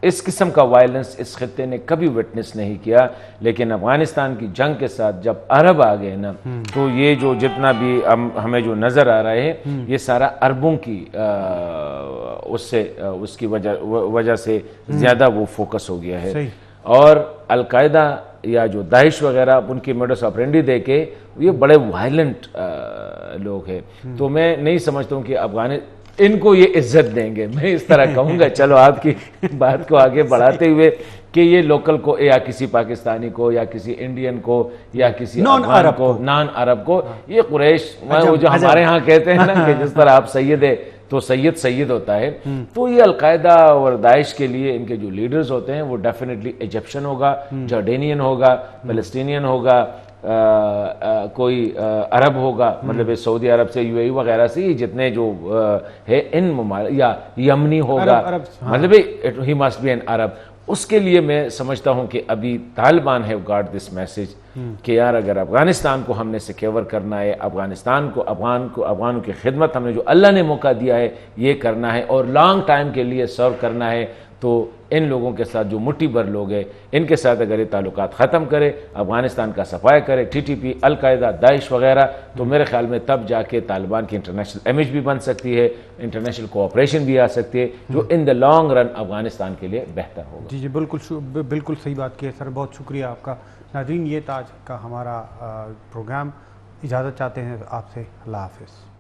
اس قسم کا وائلنس اس خطے نے کبھی وٹنس نہیں کیا. لیکن افغانستان کی جنگ کے ساتھ جب عرب آ گئے نا, تو یہ جو جتنا بھی ہمیں جو نظر آ رہا ہے یہ سارا عربوں کی اس کی وجہ سے زیادہ وہ فوکس ہو گیا ہے. اور القاعدہ یا جو داعش وغیرہ ان کی موڈس آپرینڈی دے کے یہ بڑے وائلنٹ لوگ ہیں. تو میں نہیں سمجھتا ہوں کہ ان کو یہ عزت دیں گے. میں اس طرح کہوں گا چلو آپ کی بات کو آگے بڑھاتے ہوئے کہ یہ لوکل کو یا کسی پاکستانی کو یا کسی انڈین کو یا کسی افغان کو نان عرب کو یہ قریش وہ جو ہمارے ہاں کہتے ہیں نا کہ جس طرح آپ سید ہے تو سید ہوتا ہے. تو یہ القاعدہ اور داعش کے لیے ان کے جو لیڈرز ہوتے ہیں وہ ڈیفینیٹلی ایجپشن ہوگا, جارڈینین ہوگا, فلسطینین ہوگا, کوئی عرب ہوگا, مطلب سعودی عرب سے یو اے ای وغیرہ سے جتنے جو ہے ان ممالک, یا یمنی ہوگا, مطلب ہی مسٹ بی این عرب. اس کے لیے میں سمجھتا ہوں کہ ابھی Taliban have got this message کہ یار اگر افغانستان کو ہم نے سیکیور کرنا ہے, افغانستان کو افغانوں کی خدمت ہم نے جو اللہ نے موقع دیا ہے یہ کرنا ہے اور لانگ ٹائم کے لیے سرو کرنا ہے, تو ان لوگوں کے ساتھ جو مٹھی بھر لوگ ہیں ان کے ساتھ اگر یہ تعلقات ختم کرے, افغانستان کا صفایا کرے, ٹی ٹی پی, القاعدہ, داعش وغیرہ, تو میرے خیال میں تب جا کے طالبان کی انٹرنیشنل امیج بھی بن سکتی ہے, انٹرنیشنل کوآپریشن بھی آ سکتی ہے, جو ان دا لانگ رن افغانستان کے لیے بہتر ہوگا. جی بالکل صحیح بات کی ہے سر, بہت شکریہ آپ کا. ناظرین یہ تھا آج کا ہمارا پروگرام. اجازت چاہتے ہیں آپ سے. اللہ حافظ.